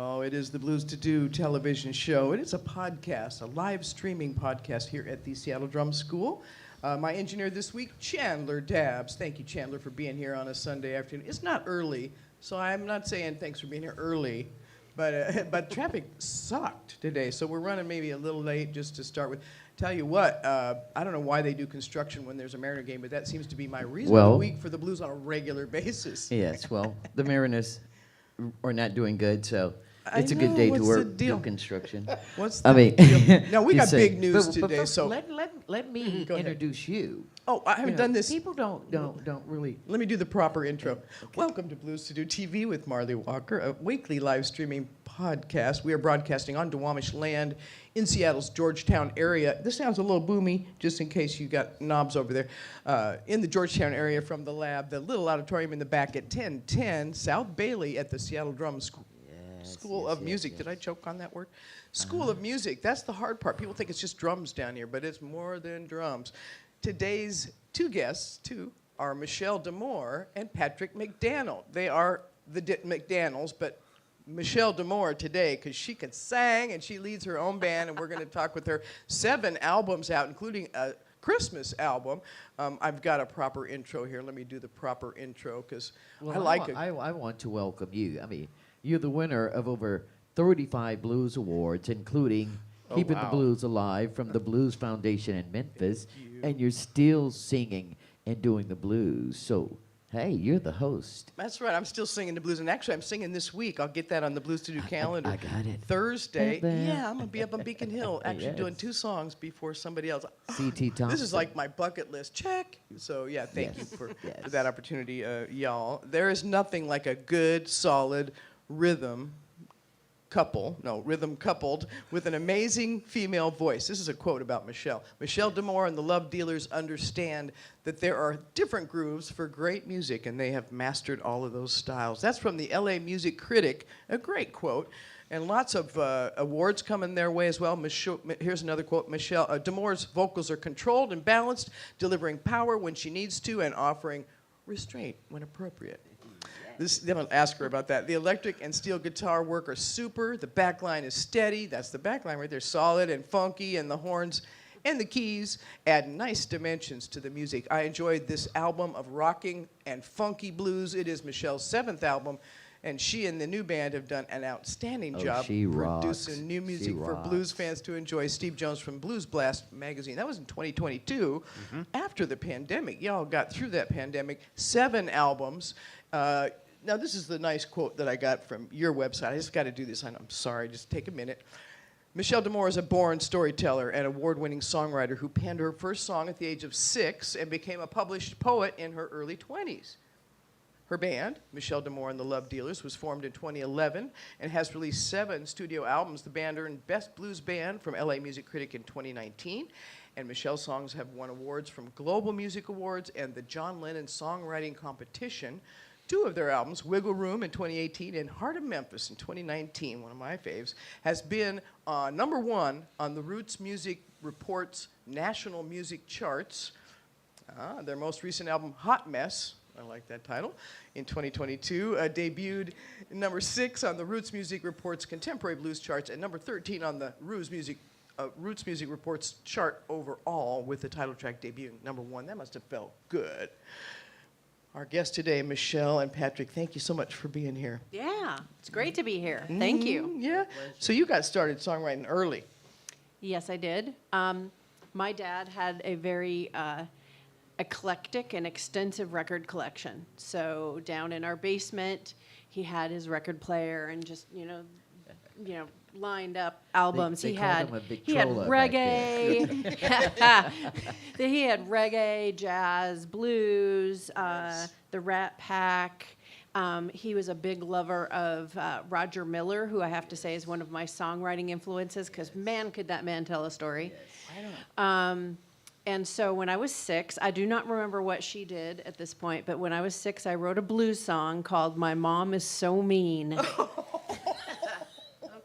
Oh, it is the Blues to Do television show. It is a podcast, a live streaming podcast here at the Seattle Drum School. My engineer this week, Chandler Dabbs. Thank you, Chandler, for being here on a Sunday afternoon. It's not early, so I'm not saying thanks for being here early, but traffic sucked today, so we're running maybe a little late just to start with. Tell you what, I don't know why they do construction when there's a Mariner game, but that seems to be my reason of the week for the Blues on a regular basis. Yes, well, the Mariners are not doing good, so it's a good day to work do construction. What's the deal? No, we got big news today, first, so let me introduce you. Oh, I haven't done this. People don't really. Let me do the proper intro. Okay. Welcome to Blues to Do TV with Marlee Walker, a weekly live streaming podcast. We are broadcasting on Duwamish land in Seattle's Georgetown area. This sounds a little boomy, just in case you got knobs over there. In the Georgetown area from the lab, the little auditorium in the back at 1010 South Bailey at the Seattle Drum School. School of Music. Did I choke on that word? School of Music. That's the hard part. People think it's just drums down here, but it's more than drums. Today's two guests, are Michele DeMore and Patrick McDanel. They are the McDanels, but Michele DeMore today, because she can sing and she leads her own band, and we're going to talk with her. 7 albums out, including a Christmas album. I've got a proper intro here. Let me do the proper intro, because I like it. I want to welcome you. I mean, you're the winner of over 35 Blues Awards, including Keeping the Blues Alive from the Blues Foundation in Memphis, and you're still singing and doing the blues. So, hey, you're the host. That's right. I'm still singing the blues, and actually, I'm singing this week. I'll get that on the Blues to Do calendar. I got it. Thursday. Yeah, I'm gonna be up on Beacon Hill, actually doing 2 songs before somebody else. C.T. Thompson. This is like my bucket list. Check. So yeah, thank you for that opportunity, y'all. There is nothing like a good, solid rhythm coupled with an amazing female voice. This is a quote about Michele. Michele DeMore and the Love Dealers understand that there are different grooves for great music, and they have mastered all of those styles. That's from the LA Music Critic, a great quote. And lots of awards coming their way as well. Here's another quote. Michele DeMore's vocals are controlled and balanced, delivering power when she needs to and offering restraint when appropriate. Then I'll ask her about that. The electric and steel guitar work are super. The back line is steady. That's the back line right there. Solid and funky, and the horns and the keys add nice dimensions to the music. I enjoyed this album of rocking and funky blues. It is Michele's 7th album, and she and the new band have done an outstanding job producing new music for blues fans to enjoy. Steve Jones from Blues Blast magazine. That was in 2022, after the pandemic. Y'all got through that pandemic. 7 albums. Now, this is the nice quote that I got from your website. I just got to do this. I'm sorry. Just take a minute. Michele DeMore is a born storyteller and award-winning songwriter who penned her first song at the age of 6 and became a published poet in her early 20s. Her band, Michele DeMore and the Love Dealers, was formed in 2011 and has released 7 studio albums. The band earned Best Blues Band from LA Music Critic in 2019. And Michele's songs have won awards from Global Music Awards and the John Lennon Songwriting Competition. 2 of their albums, Wiggle Room in 2018 and Heart of Memphis in 2019, one of my faves, has been number 1 on the Roots Music Report's National Music Charts. Their most recent album, Hot Mess, I like that title, in 2022, debuted number 6 on the Roots Music Report's Contemporary Blues Charts and number 13 on the Roots Music Report's chart overall, with the title track debuting number 1. That must have felt good. Our guests today, Michele and Patrick, thank you so much for being here. Yeah, it's great to be here. Thank you. Yeah. So you got started songwriting early. Yes, I did. My dad had a very eclectic and extensive record collection. So down in our basement, he had his record player and just, lined up albums. They he had reggae. He had reggae, jazz, blues, the Rat Pack. He was a big lover of Roger Miller, who I have to say is one of my songwriting influences, because man, could that man tell a story. Yes. And so when I was 6, I do not remember what she did at this point, but when I was 6, I wrote a blues song called My Mom Is So Mean.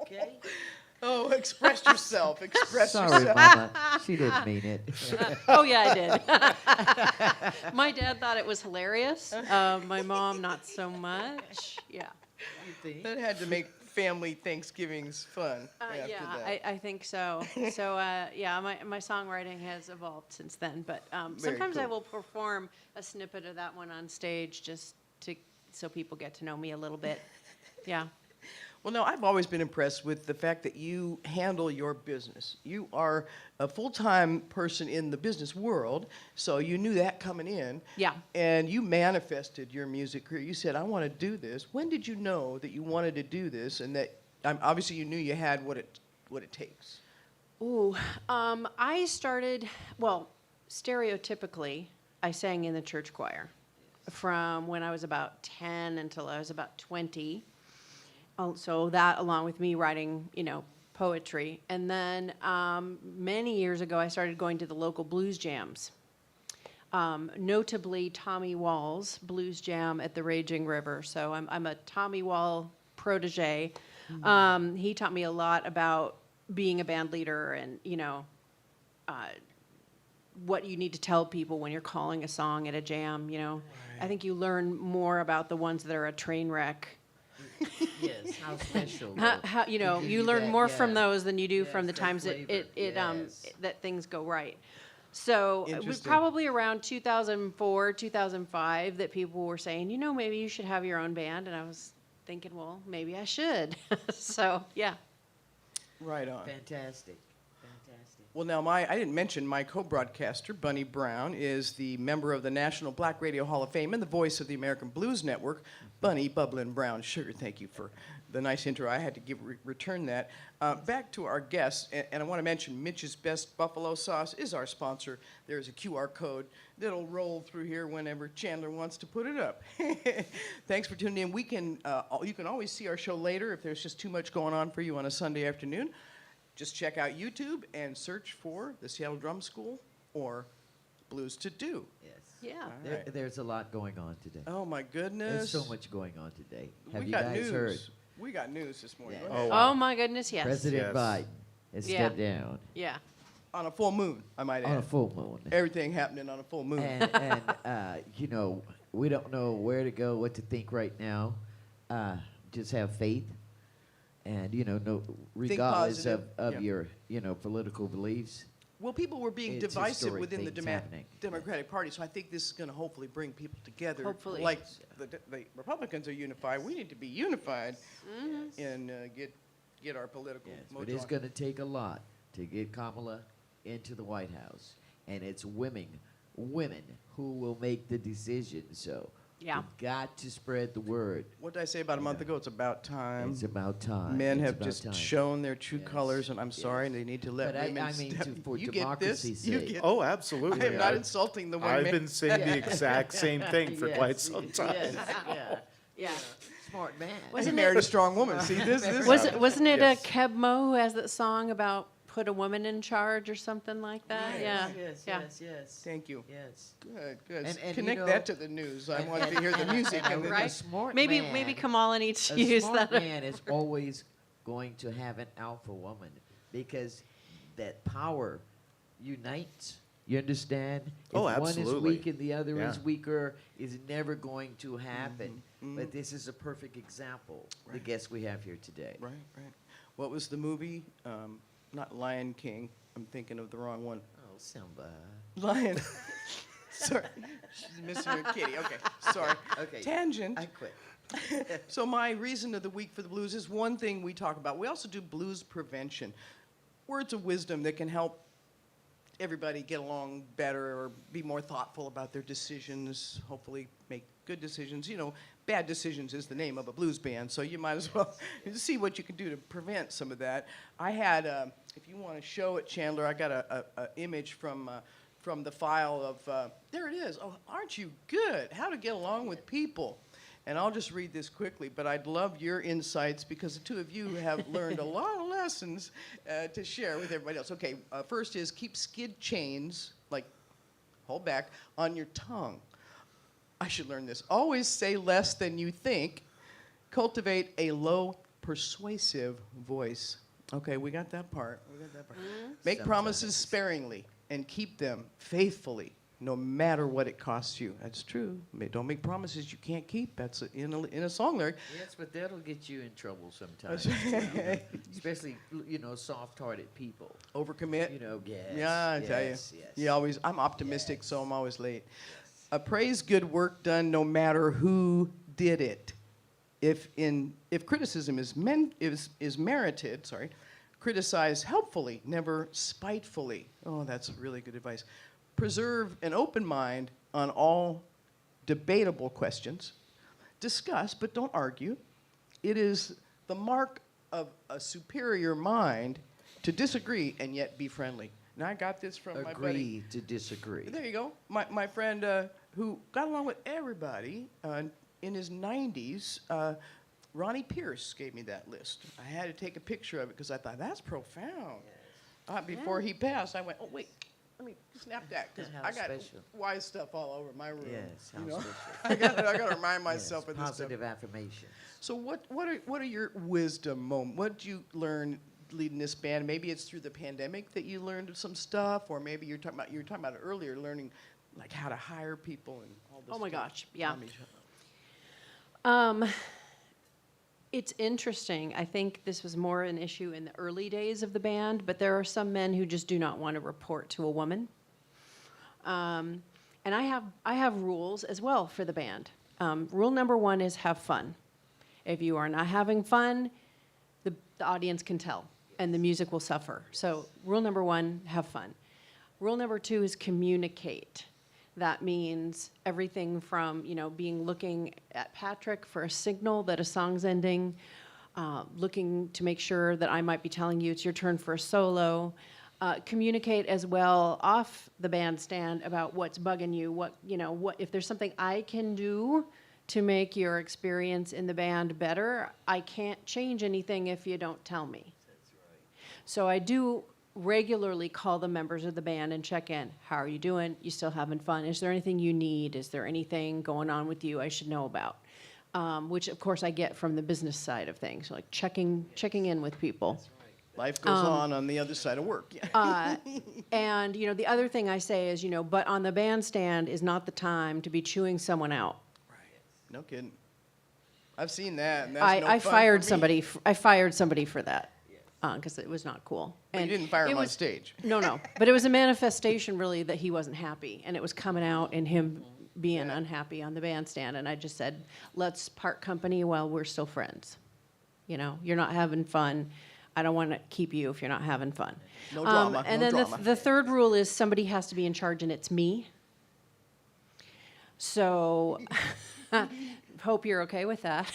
Okay. Oh, express yourself. Sorry, Mama. She didn't mean it. Oh, yeah, I did. My dad thought it was hilarious. My mom, not so much. Yeah. That had to make family Thanksgiving's fun after Yeah, that. I think so. So, yeah, my songwriting has evolved since then. But sometimes I cool. will perform a snippet of that one on stage just so people get to know me a little bit. Yeah. Well, no, I've always been impressed with the fact that you handle your business. You are a full-time person in the business world, so you knew that coming in. Yeah. And you manifested your music career. You said, I want to do this. When did you know that you wanted to do this and that obviously you knew you had what it takes? Ooh, I started, well, stereotypically, I sang in the church choir from when I was about 10 until I was about 20. So that, along with me writing, poetry. And then many years ago, I started going to the local blues jams. Notably, Tommy Wall's blues jam at the Raging River. So I'm a Tommy Wall protege. He taught me a lot about being a band leader and, what you need to tell people when you're calling a song at a jam, I think you learn more about the ones that are a train wreck. Yes, how special. How to give you you learn that, more from yeah. those than you do Yes, from the that times flavor, yes. that things go right. So it was Interesting. probably around 2004, 2005 that people were saying, maybe you should have your own band, and I was thinking, well, maybe I should. So yeah. Right on. Fantastic. Well, now I didn't mention my co-broadcaster, Bunny Brown, is the member of the National Black Radio Hall of Fame and the voice of the American Blues Network. Bunny Bubbling Brown Sugar, thank you for the nice intro. I had to return that. Back to our guests, and I want to mention Mitch's Best Buffalo Sauce is our sponsor. There's a QR code that'll roll through here whenever Chandler wants to put it up. Thanks for tuning in. You can always see our show later if there's just too much going on for you on a Sunday afternoon. Just check out YouTube and search for the Seattle Drum School or Blues to Do. Yes. Yeah. right. There's a lot going on today. Oh my goodness! There's so much going on today. Have We you got guys news. heard? We got news this morning. Yeah. Go ahead. Oh, wow. Oh my goodness, yes. President Yes. Biden has Yeah. stepped down Yeah. On a full moon, I might add. on a full moon. Everything happening on a full moon. And we don't know where to go, what to think right now. Just have faith. And, regardless of positive. Yeah. your, political beliefs. Well, people were being It's divisive historic within the things happening. Democratic Party, so I think this is going to hopefully bring people together. Hopefully. Like the Republicans are unified, we need to be unified and get our political Yes, mojo but it's on. going to take a lot to get Kamala into the White House. And it's women who will make the decision. So Yeah. we've got to spread the word. What did I say about a month ago? It's about time. It's about time. Men It's have about just time. shown their true Yes. colors, and I'm sorry, Yes. they need to let But women I mean, step. for You get this? democracy's You sake. get Oh, absolutely. I am not insulting the women. I've been saying the exact same thing for Yes, quite some time. Yes, yeah. Yeah. Smart man. He married a strong woman. See this? Wasn't it Yes. Keb Mo who has that song about put a woman in charge or something like that? Yeah. Yes, Yeah. yes. Thank you. Yes. Good. And Connect you know- that to the news. I want to hear the music. And And the a Right. smart Maybe man, Kamala needs to a use smart that. man is always going to have an alpha woman because that power unites. You understand? Oh, if one is absolutely. weak and the other Yeah. is weaker, is never going to happen. Mhm, But this is a perfect example. The Right. guest we have here today. Right. What was the movie? Not Lion King. I'm thinking of the wrong one. Oh, Simba. Lion. Sorry. She's missing her kitty. Okay. Sorry. Okay. Tangent. I quit. So my reason of the week for the blues is one thing we talk about. We also do blues prevention. Words of wisdom that can help everybody get along better or be more thoughtful about their decisions, hopefully make good decisions. Bad decisions is the name of a blues band, so you might as well see what you can do to prevent some of that. I had, if you want to show it, Chandler, I got a image from the file of, there it is. Oh, aren't you good? How to get along with people. And I'll just read this quickly, but I'd love your insights because the two of you have learned a lot of lessons to share with everybody else. Okay, first is keep skid chains, like hold back, on your tongue. I should learn this. Always say less than you think. Cultivate a low, persuasive voice. Okay, we got that part. Make Sometimes. promises sparingly and keep them faithfully. no matter what it costs you. That's true. Don't make promises you can't keep. That's in a song lyric. Yes, but that'll get you in trouble sometimes. That's right. Especially, soft-hearted people. Overcommit. Yes. Yeah, I tell you. yes. I'm optimistic, so I'm always late. Praise good work done no matter who did it. If criticism is merited, criticize helpfully, never spitefully. Oh, that's really good advice. Preserve an open mind on all debatable questions. Discuss, but don't argue. It is the mark of a superior mind to disagree and yet be friendly. And I got this from my buddy. Agree to disagree. There you go. My friend who got along with everybody in his 90s, Ronnie Pierce gave me that list. I had to take a picture of it because I thought, that's profound. Before he passed, I went, oh, wait, let me snap that because How I got special. wise stuff all over my room. Yes, how you know? special. I got to remind myself Yes, of this stuff. positive affirmation. So what are your wisdom moments? What did you learn leading this band? Maybe it's through the pandemic that you learned some stuff, or maybe you were talking about it earlier, learning like how to hire people and all this. Oh my stuff. gosh, yeah. Tell me. It's interesting. I think this was more an issue in the early days of the band, but there are some men who just do not want to report to a woman. And I have rules as well for the band. Rule number 1 is have fun. If you are not having fun, the audience can tell, and the music will suffer. So rule number 1, have fun. Rule number 2 is communicate. That means everything from, looking at Patrick for a signal that a song's ending, looking to make sure that I might be telling you it's your turn for a solo. Communicate as well off the bandstand about what's bugging you, what if there's something I can do to make your experience in the band better, I can't change anything if you don't tell me. That's right. So I do regularly call the members of the band and check in. How are you doing? You still having fun? Is there anything you need? Is there anything going on with you I should know about? Which of course I get from the business side of things, like checking in with people. Life goes on the other side of work. And the other thing I say is, but on the bandstand is not the time to be chewing someone out. Right. No kidding. I've seen that. And that's I no fun fired for me. somebody. I fired somebody for that because it was not cool. But And you didn't fire it him on was- stage. No, but it was a manifestation really that he wasn't happy, and it was coming out in him being unhappy on the bandstand. And I just said, let's part company while we're still friends. You're not having fun. I don't want to keep you if you're not having fun. No drama. And no then drama. the third rule is somebody has to be in charge, and it's me. So, hope you're okay with that.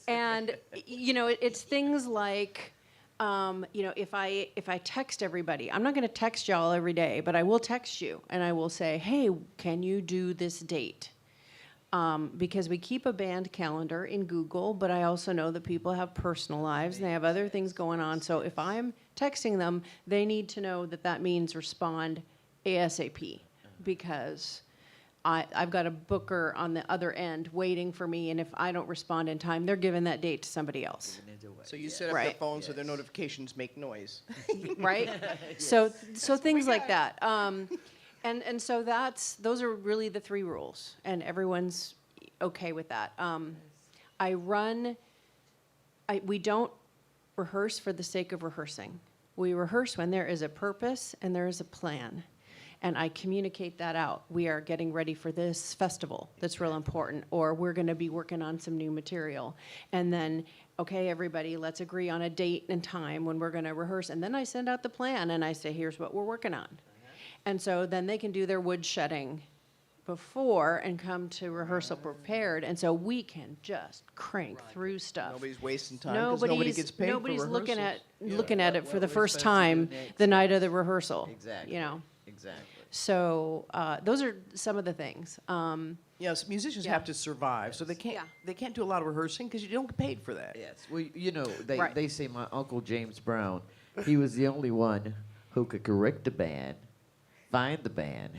And it's things like, if I text everybody, I'm not going to text y'all every day, but I will text you, and I will say, hey, can you do this date? Because we keep a band calendar in Google, but I also know that people have personal lives and they have other things going on. So if I'm texting them, they need to know that means respond ASAP, because I've got a booker on the other end waiting for me, and if I don't respond in time, they're giving that date to somebody else. So you set up Right. their phone so their notifications make noise. Right? So things like that. And so those are really the 3 rules, and everyone's okay with that. We don't rehearse for the sake of rehearsing. We rehearse when there is a purpose and there is a plan, and I communicate that out. We are getting ready for this festival that's real important, or we're going to be working on some new material. And then, okay, everybody, let's agree on a date and time when we're going to rehearse. And then I send out the plan, and I say, here's what we're working on. And so then they can do their wood shedding before and come to rehearsal prepared. And so we can just crank through stuff. Nobody's wasting time because nobody gets paid Nobody's for looking rehearsals. at it for the we're first supposed to do time next. the night of the rehearsal. Exactly. Exactly. So those are some of the things. Yes, musicians Yeah. have to survive, so they can't do a lot of rehearsing because you don't get paid for that. Yes. Well, Right. they say my Uncle James Brown, he was the only one who could correct the band, find the band.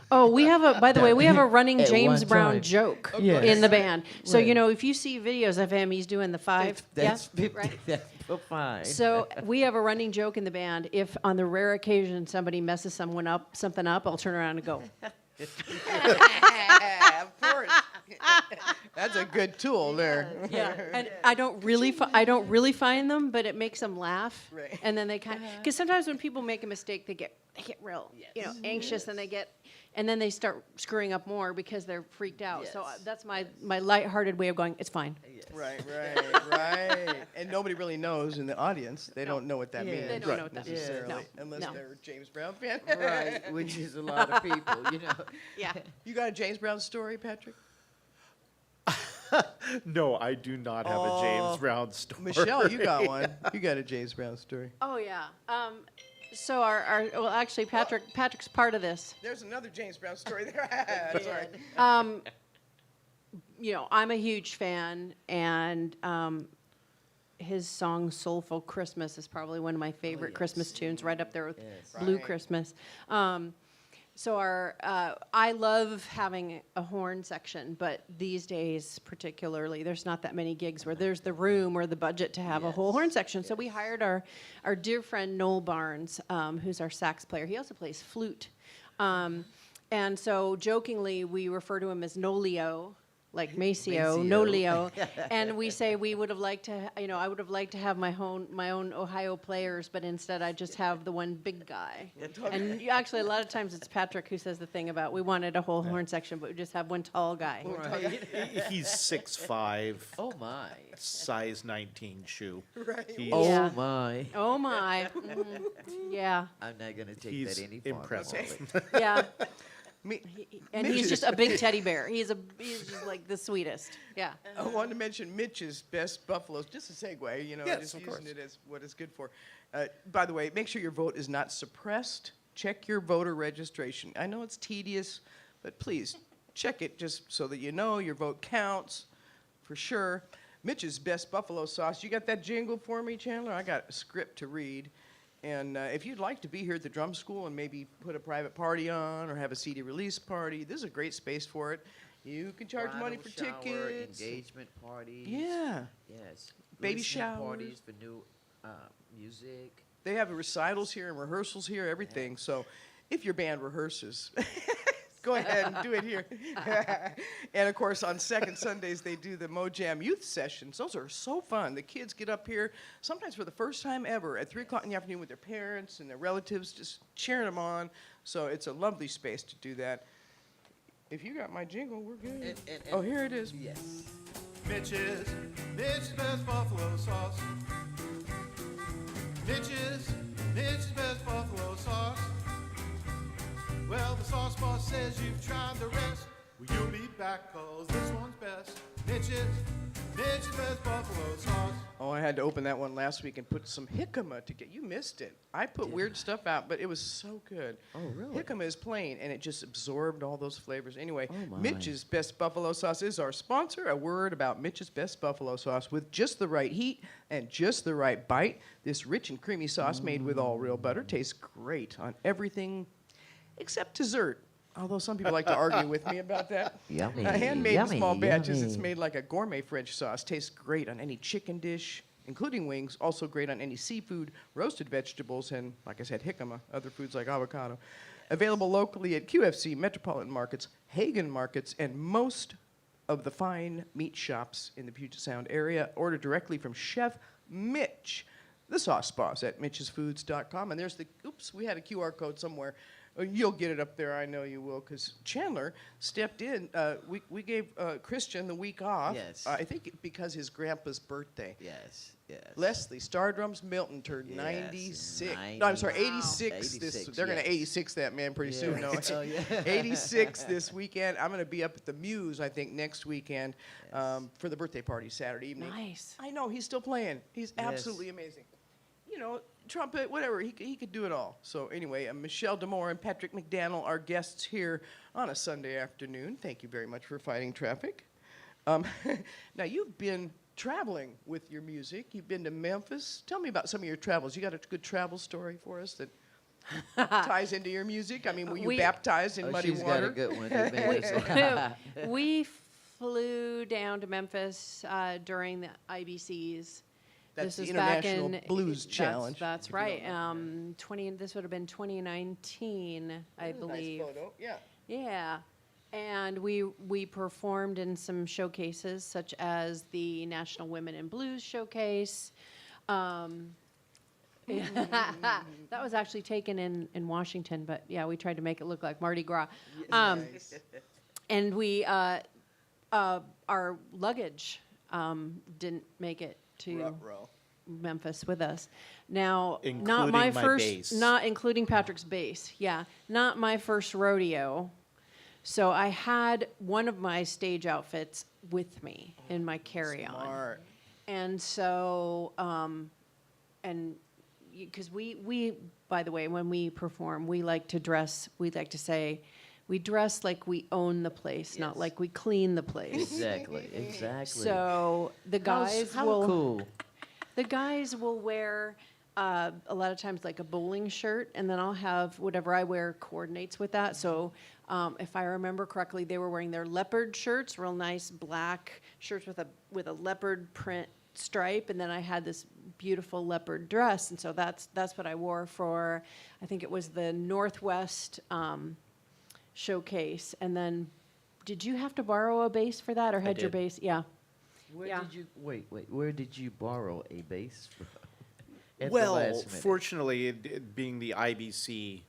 Oh, we have a. By the way, we have a running At James one Brown time. joke Yes. in the band. So Right. you know, if you see videos of him, he's doing the five. That's yeah, 50, right. that's fine. So we have a running joke in the band. If on the rare occasion somebody messes something up, I'll turn around and go. Of course. That's a good tool there. Yeah, and I don't really find them, but it makes them laugh. Right. And then they kind of, because sometimes when people make a mistake, they get real, anxious, and and then they start screwing up more because they're freaked out. So Yes. that's my lighthearted way of going. It's fine. Right. And nobody really knows in the audience. They don't know what that Yeah. means. They don't know what that means. necessarily, No. unless No. they're a James Brown fan. Right, which is a lot of people, you know. Yeah. You got a James Brown story, Patrick? No, I do not have a James Brown story. Michelle, you got one. You got a James Brown story. Oh yeah. So well, actually, Patrick's part of this. There's another James Brown story there. Sorry. I'm a huge fan, and his song "Soulful Christmas" is probably one of my favorite yes. Christmas tunes, right up there with Yes. "Blue Right. Christmas." So I love having a horn section, but these days particularly, there's not that many gigs where there's the room or the budget to have a whole horn section. So we hired our dear friend Noel Barnes, who's our sax player. He also plays flute. And so jokingly, we refer to him as Nolio, like Maceo, Maceo. Nolio. And we say we would have liked to, I would have liked to have my own Ohio players, but instead I just have the one big guy. And actually, a lot of times it's Patrick who says the thing about we wanted a whole horn section, but we just have one tall guy. He's 6'5", Oh, my. size 19 shoe. Right. He's, Oh, Yeah. my. Oh my. Yeah. I'm not going to take he's that any farther. impressive. Yeah. Me, And Mitch he's is- just a big teddy bear. He's just like the sweetest. Yeah. I wanted to mention Mitch's best buffaloes. Just a segue, Yes, just of using course. it as what it's good for. By the way, make sure your vote is not suppressed. Check your voter registration. I know it's tedious, but please check it just so that you know your vote counts for sure. Mitch's best buffalo sauce. You got that jingle for me, Chandler? I got a script to read. And if you'd like to be here at the drum school and maybe put a private party on or have a CD release party, this is a great space for it. You can charge money for Bridal shower, tickets. engagement parties. Yeah. Yes. Baby Listening showers. parties for new music. They have recitals here and rehearsals here, everything. So if your band rehearses, go ahead and do it here. And of course, on second Sundays, they do the Mojam Youth Sessions. Those are so fun. The kids get up here, sometimes for the first time ever, at 3 o'clock in the afternoon with their parents and their relatives, just cheering them on. So it's a lovely space to do that. If you got my jingle, we're good. Oh, here it is. Yes. Mitch's best buffalo sauce. Mitch's best buffalo sauce. Well, the sauce boss says you've tried the rest. Well, you'll be back, cause this one's best. Mitch's best buffalo sauce. Oh, I had to open that one last week and put some jicama to get. You missed it. I put weird stuff out, but it was so good. Oh, really? Jicama is plain, and it just absorbed all those flavors. Anyway, Oh, my. Mitch's Best Buffalo Sauce is our sponsor. A word about Mitch's Best Buffalo Sauce. With just the right heat and just the right bite, this rich and creamy sauce made with all real butter tastes great on everything except dessert. Although some people like to argue with me about that. Yummy. Handmade in small yummy, batches, it's yummy. made like a gourmet French sauce. Tastes great on any chicken dish, including wings. Also great on any seafood, roasted vegetables, and, like I said, jicama, other foods like avocado. Available locally at QFC, Metropolitan Markets, Hagen Markets, and most of the fine meat shops in the Puget Sound area. Order directly from Chef Mitch, the sauce boss, at mitchesfoods.com. And there's we had a QR code somewhere. You'll get it up there, I know you will, because Chandler stepped in. We gave Christian the week off. Yes. I think because his grandpa's birthday. Yes. Leslie Stardrums Milton turned Yes, 96. No, I'm sorry, 86. 86, They're going to yes. 86 that man pretty soon. No, Oh, yeah. 86 this weekend. I'm going to be up at the Muse, I think, next weekend for the birthday party Saturday evening. Nice. I know, he's still playing. He's absolutely amazing. You know, trumpet, whatever, he could do it all. So anyway, Michele DeMore and Patrick McDanel are guests here on a Sunday afternoon. Thank you very much for fighting traffic. Now, you've been traveling with your music. You've been to Memphis. Tell me about some of your travels. You got a good travel story for us that ties into your music? I mean, were you We- baptized in Oh, muddy she's water? got a good one. Amazing. We flew down to Memphis during the IBCs. That's This the was back International in- Blues Challenge. That's right. 20. This would have been 2019, I believe. Nice photo. Yeah. Yeah. And we performed in some showcases, such as the National Women in Blues Showcase. That was actually taken in Washington, but yeah, we tried to make it look like Mardi Gras. Nice. And we, our luggage didn't make it to Ruh-roh. Memphis with us. Now, not Including my my first, bass. not including Patrick's bass. Yeah, not my first rodeo. So I had one of my stage outfits with me in my carry-on. Smart. And so, and because we, by the way, when we perform, we like to dress, we like to say, we dress like we own the place, not Yes. like we clean the place. Exactly. Exactly. So the guys how will, cool. the guys will wear a lot of times like a bowling shirt, and then I'll have whatever I wear coordinates with that. So if I remember correctly, they were wearing their leopard shirts, real nice black shirts with a leopard print stripe, and then I had this beautiful leopard dress, and so that's what I wore for, I think it was the Northwest showcase. And then, did you have to borrow a bass for that, or had your did. bass? Yeah. Where Yeah. did you wait? Where did you borrow a bass from? At the Well, last minute? fortunately, it being the IBC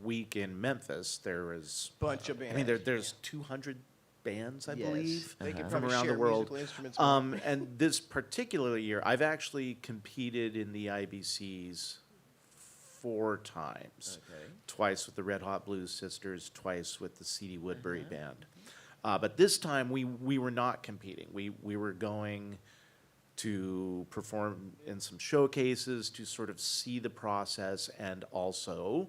week in Memphis, there was Bunch of I mean, bands. there's 200 bands, I Yes. believe, They can Uh-huh. from probably around the share world. musical instruments. more. And this particular year, I've actually competed in the IBCs 4 times. Okay. Twice with the Red Hot Blues Sisters, twice with the C.D. Woodbury Band. But this time we were not competing. We were going to perform in some showcases to sort of see the process and also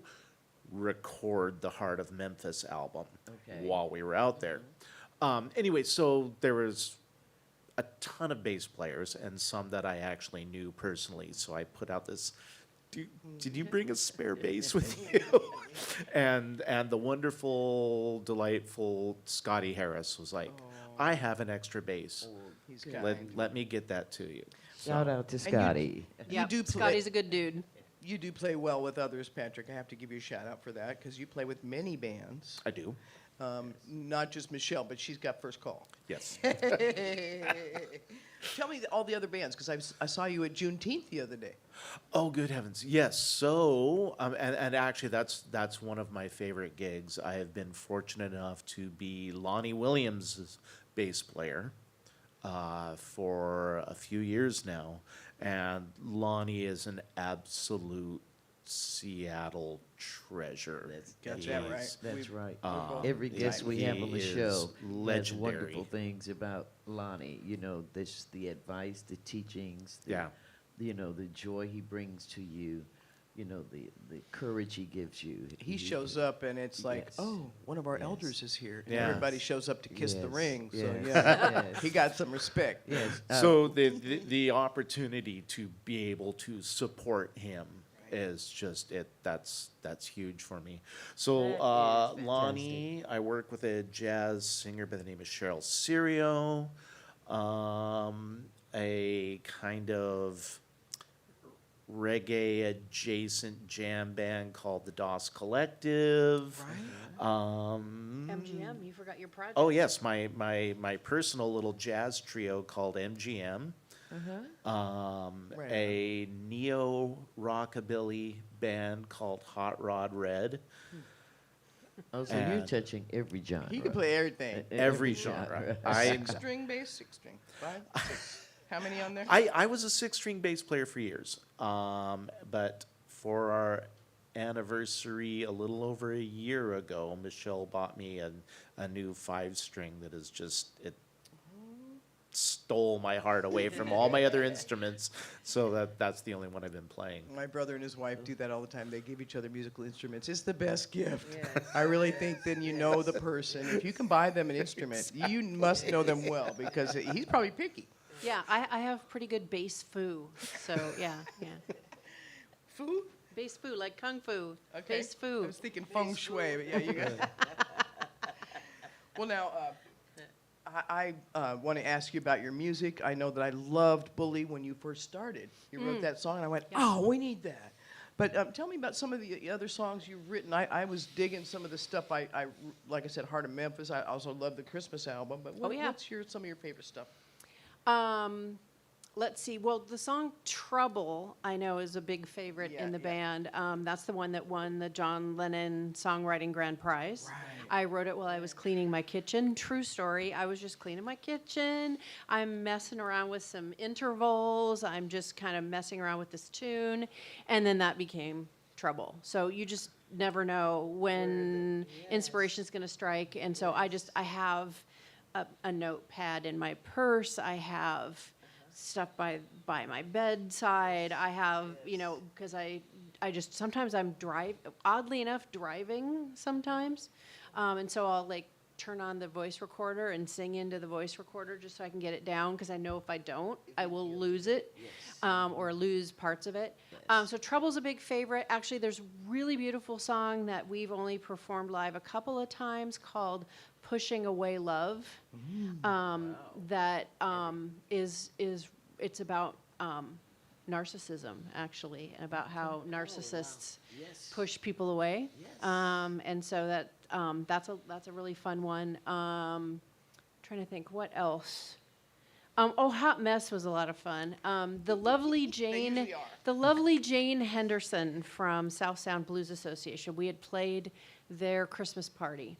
record the Heart of Memphis album Okay. while we were out there. Anyway, so there was a ton of bass players and some that I actually knew personally. So I put out this, did you bring a spare bass with you? and the wonderful, delightful Scotty Harris was like, I have an extra bass. He's Let, kind. let me get that to you. Shout out to you- Scotty. You do play- Scotty's a good dude. You do play well with others, Patrick. I have to give you a shout out for that because you play with many bands. I do. Not just Michele, but she's got first call. Yes. Tell me all the other bands because I saw you at Juneteenth the other day. Oh, good heavens! Yes. So, and actually, that's one of my favorite gigs. I have been fortunate enough to be Lonnie Williams' bass player for a few years now, and Lonnie is an absolute Seattle treasure. Got He that is- right. That's right. both Every guest we have on the he show is has legendary. wonderful things about Lonnie. You know, this the advice, the teachings, Yeah. you know, the joy he brings to you, you know, the courage he gives you. He shows up and it's like, Yes. oh, one of our Yes. elders is here. And Yeah. everybody shows up to kiss the Yes, ring. So yes, yeah, yes. he got some respect. Yes. So the opportunity to be able to support him is just that's huge for me. So That is Lonnie, I work with a jazz singer by the name of Cheryl Serio, a kind of reggae adjacent jam band called the DOS Collective. MGM, you forgot your project. Oh yes, my personal little jazz trio called MGM. Right A neo rockabilly band called Hot Rod Red. Oh, so you're and- touching every genre. He can play everything. Every genre. I, Six string bass, 6 string, 5, 6. How many on there? I was a 6-string bass player for years, but for our anniversary a little over a year ago, Michele bought me a new 5-string that is just it stole my heart away from all my other instruments. So that's the only one I've been playing. My brother and his wife do that all the time. They give each other musical instruments. It's the best gift. I really think then you know the person. If you can buy them an instrument, you must know them well because he's probably picky. Yeah, I have pretty good bass foo. So yeah. Foo? Bass fu, like kung fu. Okay. Bass fu. I was thinking feng shui, but yeah, you got it. Well, now, I want to ask you about your music. I know that I loved Bully when you first started. You wrote that song, and I went, oh, we need that. But tell me about some of the other songs you've written. I was digging some of the stuff. Like I said, Heart of Memphis. I also love the Christmas album. But what's some of your favorite stuff? Let's see. Well, the song "Trouble" I know is a big favorite in the band. That's the one that won the John Lennon Songwriting Grand Prize. Right. I wrote it while I was cleaning my kitchen. True story. I was just cleaning my kitchen. I'm messing around with some intervals. I'm just kind of messing around with this tune, and then that became Trouble. So you just never know when inspiration is going to strike, and so I have a notepad in my purse. I have stuff by my bedside. I have, because I just, sometimes I'm oddly enough, driving sometimes. And so I'll like turn on the voice recorder and sing into the voice recorder just so I can get it down, because I know if I don't, I will lose it, or lose parts of it. So Trouble's a big favorite. Actually, there's a really beautiful song that we've only performed live a couple of times called Pushing Away Love. That is it's about narcissism, actually, and about how narcissists push people away. And so that's a really fun one. Trying to think what else. Hot Mess was a lot of fun. The lovely Jane Henderson from South Sound Blues Association. We had played their Christmas party,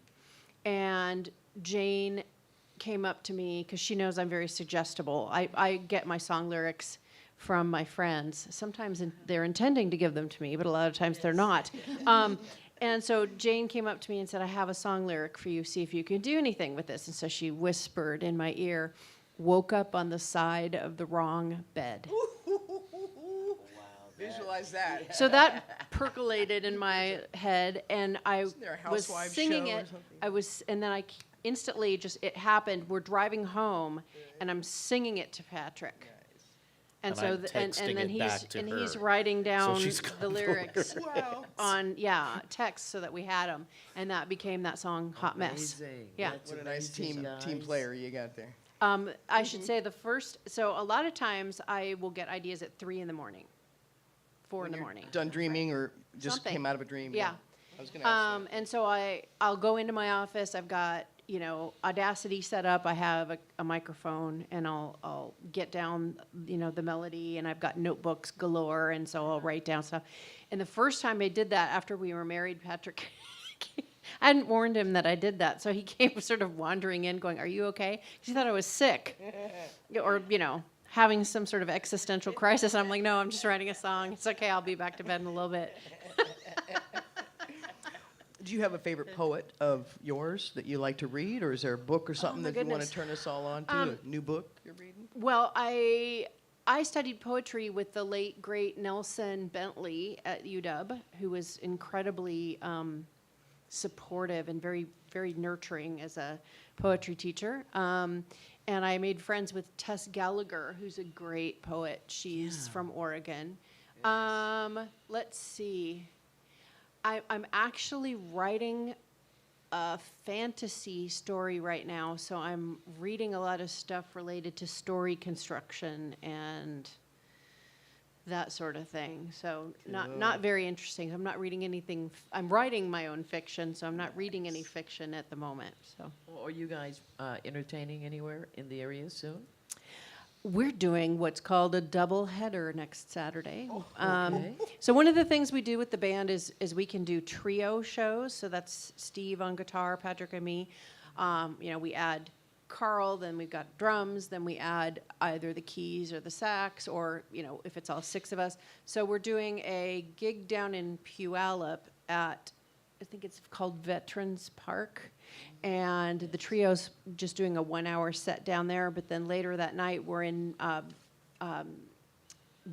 and Jane came up to me because she knows I'm very suggestible. I get my song lyrics from my friends. Sometimes they're intending to give them to me, but a lot of times they're not. And so Jane came up to me and said, I have a song lyric for you. See if you can do anything with this. And so she whispered in my ear, woke up on the side of the wrong bed. Visualize that. So that percolated in my head, and I Isn't there a was Housewives singing show or it. something? And then I instantly it happened. We're driving home, and I'm singing it to Patrick. And And so, I'm texting then it back to he's her. writing down she's got the the lyrics Wow. on text so that we had them, and that became that song "Hot Mess." Amazing. Yeah. That's What a nice amazing, team guys. player you got there. I should say so a lot of times I will get ideas at 3 in the morning, 4 in the morning. Done dreaming or just Something. came out of a dream? Yeah. I was going to ask that. And so I'll go into my office. I've got, Audacity set up. I have a microphone, and I'll get down, the melody, and I've got notebooks galore, and so I'll write down stuff. And the first time I did that after we were married, Patrick, I hadn't warned him that I did that, so he came sort of wandering in going, are you okay? 'Cause he thought I was sick or, having some sort of existential crisis. I'm like, no, I'm just writing a song. It's okay. I'll be back to bed in a little bit. Do you have a favorite poet of yours that you like to read, or is there a book or something my that you want to goodness. turn us all on to? A new book you're reading? Well, I studied poetry with the late, great Nelson Bentley at UW, who was incredibly supportive and very, very nurturing as a poetry teacher. And I made friends with Tess Gallagher, who's a great poet. She's from Oregon. Let's see. I'm actually writing a fantasy story right now, so I'm reading a lot of stuff related to story construction and that sort of thing. So not very interesting. I'm not reading anything. I'm writing my own fiction, so I'm not reading any fiction at the moment. So Well, are you guys entertaining anywhere in the area soon? we're doing what's called a double header next Saturday. Okay. So one of the things we do with the band is we can do trio shows. So that's Steve on guitar, Patrick and me. We add Carl, then we've got drums, then we add either the keys or the sax, or if it's all 6 of us. So we're doing a gig down in Puyallup at, I think it's called Veterans Park, and the trio's just doing a 1-hour set down there. But then later that night we're in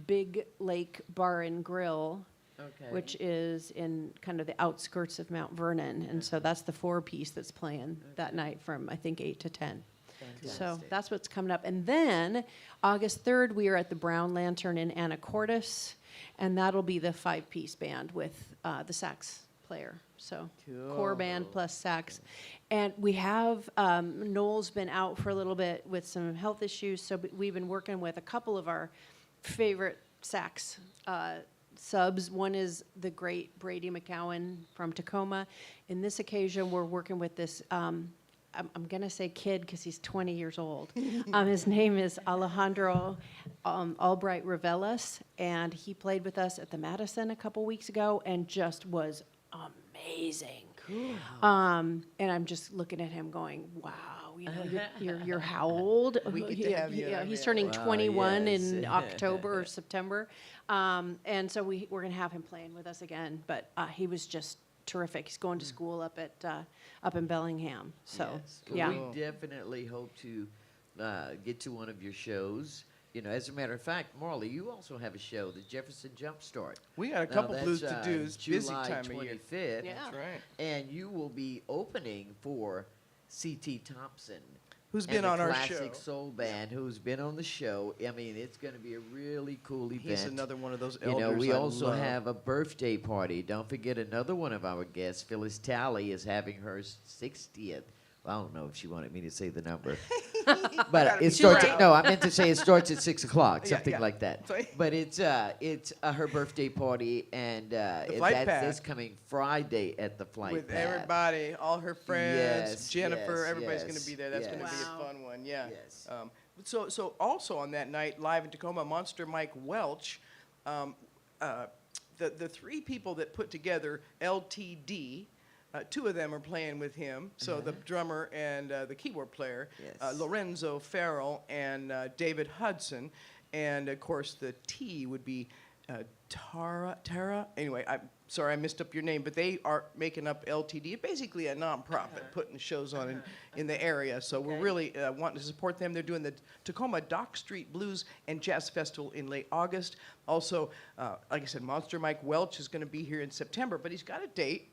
Big Lake Bar and Grill, Okay. which is in kind of the outskirts of Mount Vernon, and so that's the 4-piece that's playing that night from I think 8 to 10. So Fantastic. that's what's coming up. And then August 3rd, we are at the Brown Lantern in Anacortes, and that'll be the 5-piece band with the sax player. So core band plus sax. And we have, Noel's been out for a little bit with some health issues, so we've been working with a couple of our favorite sax subs. One is the great Brady McCowan from Tacoma. In this occasion, we're working with this, I'm going to say kid because he's 20 years old. His name is Alejandro Albright Ravelas, and he played with us at the Madison a couple weeks ago and just was amazing. Cool. And I'm just looking at him going, wow, you know, you're how old? We get to have you, Yeah, he's yeah. turning Wow, 21 yes. in October or September. And so we're going to have him playing with us again. But he was just terrific. He's going to school up in Bellingham. So, Yes. Well, yeah. we definitely hope to get to one of your shows. You know, as a matter of fact, Marlee, you also have a show, the Jefferson Jumpstart. We got a Now, couple that's, blues to do. It's busy July time of year. 25th. Yeah. That's right. And you will be opening for C.T. Thompson. Who's and been the on our Classic show. Soul Band, who's been on the show. I mean, it's going to be a really cool event. He's another one of those You elders know, we I also love. have a birthday party. Don't forget another one of our guests, Phyllis Talley, is having her 60th. Well, I don't know if she wanted me to say the number. But it starts at, no, I meant to say it starts at 6 o'clock, Yeah, something yeah. like that. Sorry. But it's her birthday party, and Flight that's Pack. coming Friday at the Flight With Pack. everybody, all her friends, Yes, Jennifer, yes, everybody's going to yes, be there. That's going to yes. be a fun one, yeah. Yes. So also on that night, live in Tacoma, Monster Mike Welch, the three people that put together LTD, two of them are playing with him. So the drummer and the keyboard player, Yes. Lorenzo Farrell and David Hudson, and of course the T would be Tara. Anyway, I'm sorry I messed up your name, but they are making up LTD, basically a nonprofit putting shows on in the area. So we're really wanting to support them. They're doing the Tacoma Dock Street Blues and Jazz Festival in late August. Also, like I said, Monster Mike Welch is going to be here in September, but he's got a date.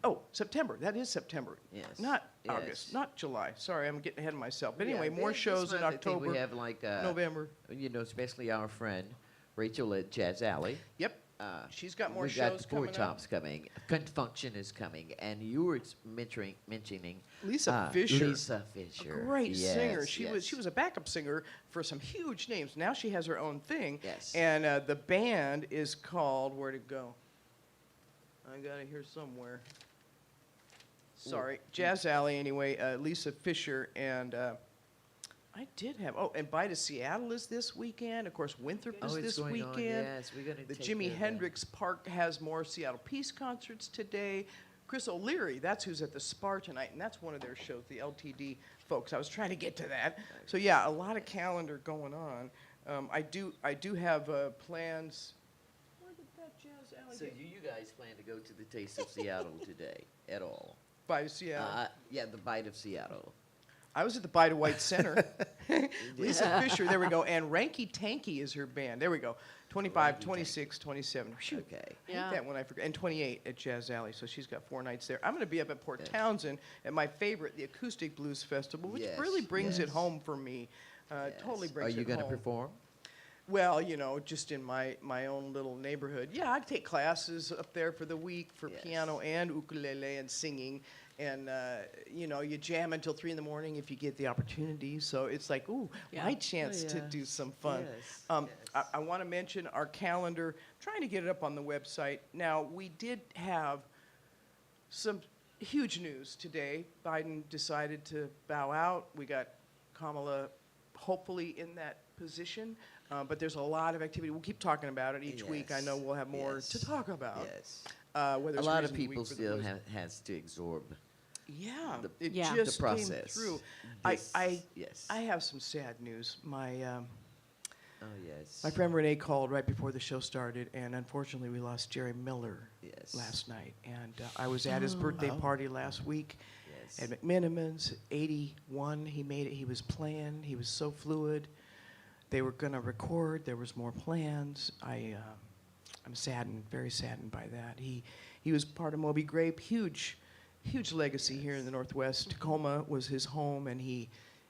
Oh, September. That is September. Yes. Not Yes. August. Not July. Sorry, I'm getting ahead of myself. But Yeah, anyway, more this shows in month, I think October, we have like November. You know, especially our friend Rachel at Jazz Alley. Yep. She's got more we shows got Four coming up. Tops coming. Confunction is coming, and you were mentioning Lisa Fisher. Lisa Fisher, A great singer. Yes, She was a backup singer for some huge names. Now she has her own thing. Yes. And the band is called, where'd it go? I got it here somewhere. Sorry, Jazz Alley anyway. Lisa Fisher and I did have. Oh, and Bye to Seattle is this weekend. Of course, Winthrop is it's this going weekend. on. Yes, we're gonna The take Jimi care of that. Hendrix Park has more Seattle Peace concerts today. Chris O'Leary, that's who's at the Spar tonight, and that's one of their shows, the LTD folks. I was trying to get to that. So yeah, a lot of calendar going on. I do have plans. Where did that Jazz Alley So get? do you guys plan to go to the Taste of Seattle today at all? Bye to Seattle. Yeah, the Bite of Seattle. I was at the Bye to White Center. Lisa Fisher, there we go. And Ranky Tanky is her band. There we go. 25, Ranky 26, 27. Phew. Okay. I Yeah. hate that one I forgot. And 28 at Jazz Alley. So she's got 4 nights there. I'm going to be up at Port Townsend at my favorite, the Acoustic Blues Festival, which Yes, really brings it yes. home for me. Totally Yes. brings it Are you home. going to perform? Well, you know, just in my own little neighborhood. Yeah, I take classes up there for the week for Yes. piano and ukulele and singing. And, you know, you jam until 3 in the morning if you get the opportunity. So it's like, ooh, Yeah. my chance to yeah. do some fun. Yes, I, I want to mention our calendar, trying to get it up on the website. Now, we did have some huge news today. Biden decided to bow out. We got Kamala hopefully in that position. But there's a lot of activity. We'll keep talking about it each week. I Yes. know we'll have more Yes. to talk about. Yes. Whether A it's lot of reason week people for the still blues. has to absorb Yeah, the- it Yeah. just the process. came through. This- I yes. have some sad news. Oh yes. My friend Renee called right before the show started, and unfortunately we lost Jerry Miller Yes. last night. And I was at his birthday party last week Yes. at McMiniman's, 81. He made it. He was playing. He was so fluid. They were going to record. There was more plans. I'm saddened, very saddened by that. He was part of Moby Grape, huge legacy here in the Northwest. Tacoma was his home, and he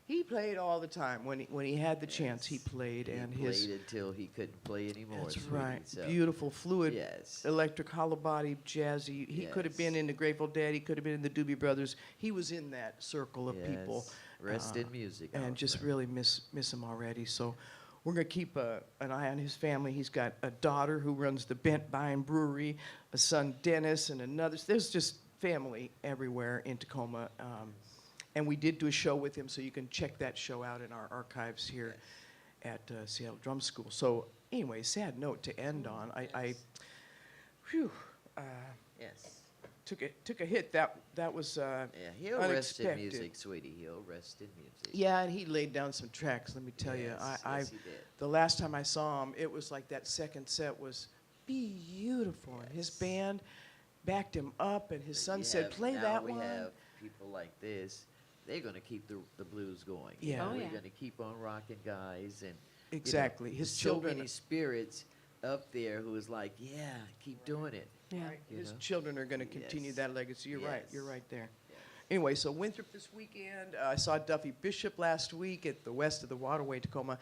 He played all the time. When he had the chance, he played. He And played his until he couldn't play anymore. that's sweetie, right. so- Beautiful, fluid, Yes. electric, hollow body, jazzy. He could have been Yes. in the Grateful Dead. He could have been in the Doobie Brothers. He was in that circle of people. Yes. Rest in music. And our just friend. really miss him already. So we're going to keep an eye on his family. He's got a daughter who runs the Bent Vine Brewery, a son, Dennis, and another. There's just family everywhere in Tacoma. And we did do a show with him, so you can check that show out in our archives here at Seattle Drum School. So anyway, sad note to end on. Whew, Yes. took a hit. That was Yeah, he'll rest in unexpected. music, sweetie. He'll rest in music. Yeah, and he laid down some tracks. Let me tell you, Yes, I yes, he did. the last time I saw him, it was like that second set was beautiful, and his Yes. band backed him up, and his But son you said, have- "Play now that we one." have people like this. They're going to keep the blues going. Yeah. Oh, We're yeah. going to keep on rocking, guys, and you know, Exactly. His there's children- So many spirits up there who is like, yeah, keep doing it. Yeah. Right, You his know? children are going to continue Yes. that legacy. You're right. You're Yes. right there. Anyway, so Winthrop this weekend. I saw Duffy Bishop last week at the West of the Waterway, Tacoma.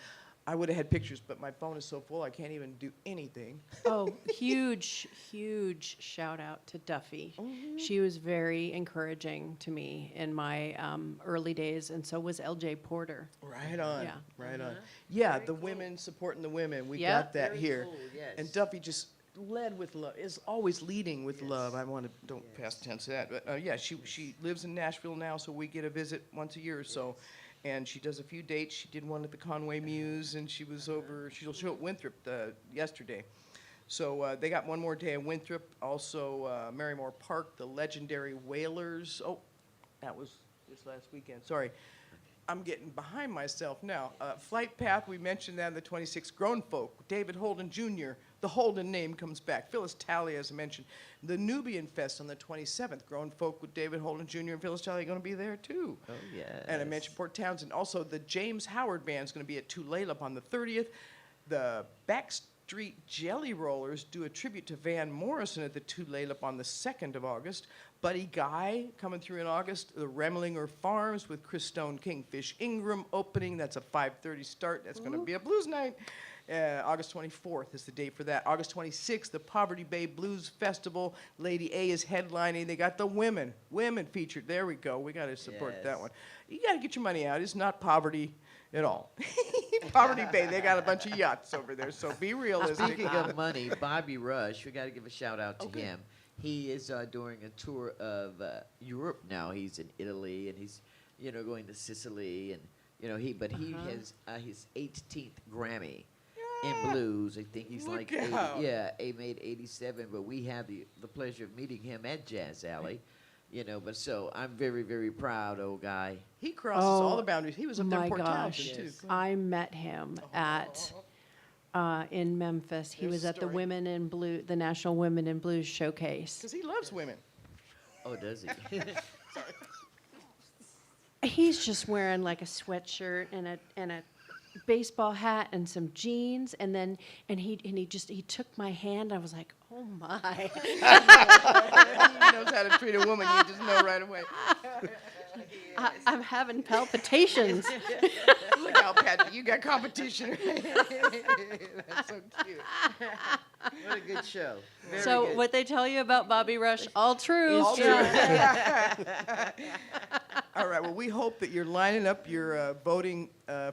I would have had pictures, but my phone is so full I can't even do anything. Oh, huge shout out to Duffy. She was very encouraging to me in my early days, and so was LJ Porter. Right on. Yeah. Right on. Yeah, the women supporting the women. We Yeah. got that Very here. cool, yes. And Duffy just led with love. Is always leading with love. I want to don't pass tense to that, but yeah, she lives in Nashville now, so we get a visit once a year or so. And she does a few dates. She did one at the Conway Muse, and she was over. She'll show at Winthrop yesterday. So they got one more day at Winthrop. Also, Marymore Park, the legendary Whalers. Oh, that was this last weekend. Sorry. I'm getting behind myself now. Flight Path, we mentioned that in the 26th. Grown Folk, David Holden Jr., the Holden name comes back. Phyllis Talley, as I mentioned. The Nubian Fest on the 27th. Grown Folk with David Holden Jr. and Phyllis Talley are going to be there, too. Oh, yes. And I mentioned Port Townsend. Also, the James Howard Band is going to be at Tulalip on the 30th. The Backstreet Jelly Rollers do a tribute to Van Morrison at the Tulalip on the 2nd of August. Buddy Guy coming through in August. The Remlinger Farms with Chris Stone, Kingfish Ingram opening. That's a 5:30 start. That's going to be a blues night. August 24th is the date for that. August 26th, the Poverty Bay Blues Festival. Lady A is headlining. They got the women featured. There we go. We got to support that Yes. one. You got to get your money out. It's not poverty at all. Poverty Bay, they got a bunch of yachts over there, so be realistic. Speaking of money, Bobby Rush, we got to give a shout out to him. He is doing a tour of Europe now. He's in Italy and he's, going to Sicily and he has his 18th Grammy in blues. I think he's Look like 80, out. he made 87. But we had the pleasure of meeting him at Jazz Alley. But so I'm very, very proud, old guy. He crosses all the boundaries. He was up there in My Port gosh, Townsend, too. I met him at in Memphis. He There's was a at the story. Women in Blue, the National Women in Blues Showcase. Because he loves women. Oh, does he? He's just wearing like a sweatshirt and a baseball hat and some jeans, and he took my hand. I was like, oh my. He knows how to treat a woman. You just know right away. I'm having palpitations. Look out, Patrick. You got competition. That's so cute. What a good show. Very So good. what they tell you about Bobby Rush, all true. All Yeah. true. All right. Well, we hope that you're lining up your voting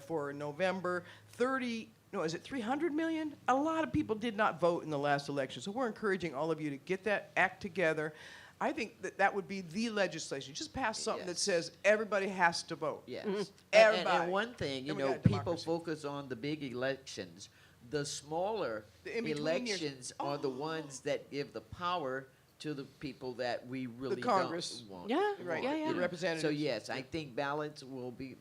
for November 30. No, is it 300 million? A lot of people did not vote in the last election, so we're encouraging all of you to get that act together. I think that would be the legislation. Just pass something that Yes. says everybody has to vote. Yes. Everybody. And one thing, Then we got people democracy. focus on the big elections. The smaller The in-between years. elections are the ones that give the power to the people that we really Congress. don't want. Yeah, Right. yeah, yeah. The representatives. So yes, I think ballots will be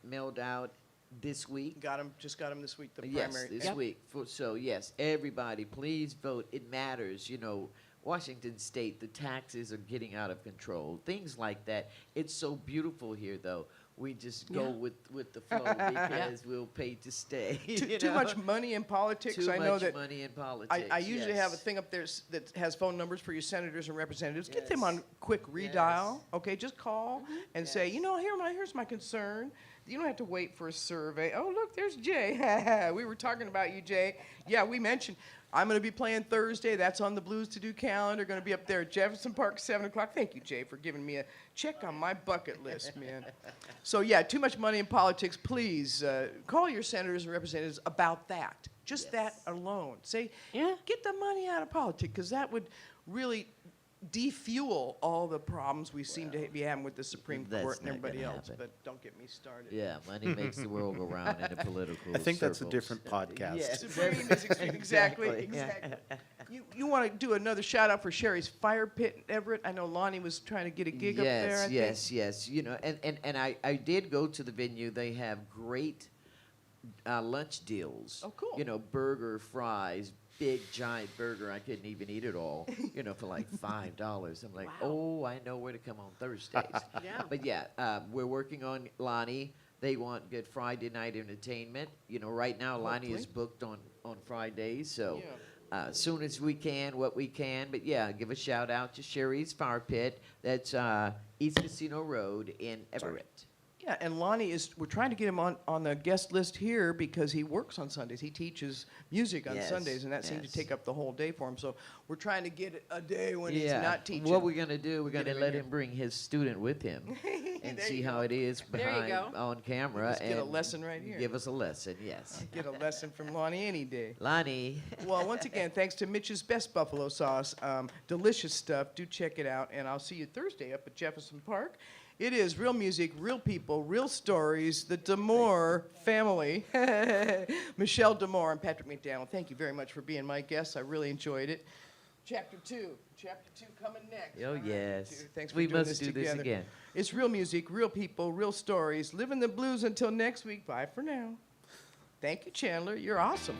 mailed out this week. Just got him this week. The Yes, primary. this week. So yes, everybody, please vote. It matters. Washington State, the taxes are getting out of control. Things like that. It's so beautiful here, though. We just go Yeah. with the flow because we'll pay to stay. Too much money in politics. Too I know much that. money in politics. I usually have a yes. thing up there that has phone numbers for your senators and representatives. Get them Yes. on quick redial. Okay, just call and say, here's my concern. You don't have to wait for a survey. Oh, look, there's Jay. We were talking about you, Jay. Yeah, we mentioned I'm going to be playing Thursday. That's on the Blues to Do calendar. Going to be up there at Jefferson Park, 7 o'clock. Thank you, Jay, for giving me a check on my bucket list, man. So, yeah, too much money in politics. Please call your senators and representatives about that. Just that alone. Say, get the money out of politics, because that would really defuel all the problems we seem to be having with the Supreme That's Court and not everybody gonna else. happen. But don't get me started. Yeah, money makes the world go round in the political I think that's a circles. different podcast. Yes. Supreme is exactly. You want to do another shout out for Sherry's Fire Pit in Everett? I know Lonnie was trying to get a gig up there. I think. Yes. You know, and I did go to the venue. They have great lunch deals. Oh, cool. You know, burger, fries, big giant burger. I couldn't even eat it all. You know, for like $5. I'm like, Wow. oh, I know where to come on Thursdays. Yeah. But yeah, we're working on Lonnie. They want good Friday night entertainment. You know, right now Lonnie is booked on Fridays, so. Yeah. As soon as we can, what we can. But yeah, give a shout out to Sherry's Fire Pit. That's East Casino Road in Everett. Yeah, and Lonnie we're trying to get him on the guest list here because he works on Sundays. He teaches music on Yes, Sundays, and that seems to yes. take up the whole day for him. So we're trying to get a day when he's not teaching. What we're gonna do, we're Get gonna him in let here. him bring his student with him and There see you how it is There you behind go. on camera. Just get a and lesson right here. Give us a lesson, yes. Get a lesson from Lonnie any day. Lonnie. Well, once again, thanks to Mitch's Best Buffalo Sauce. Delicious stuff. Do check it out. And I'll see you Thursday up at Jefferson Park. It is real music, real people, real stories. The Damore family. Michele Damore and Patrick McDanel, thank you very much for being my guests. I really enjoyed it. Chapter 2 coming next. Oh, All right, yes. dude. Thanks for We doing must this do this together. again. It's real music, real people, real stories. Living the blues until next week. Bye for now. Thank you, Chandler. You're awesome.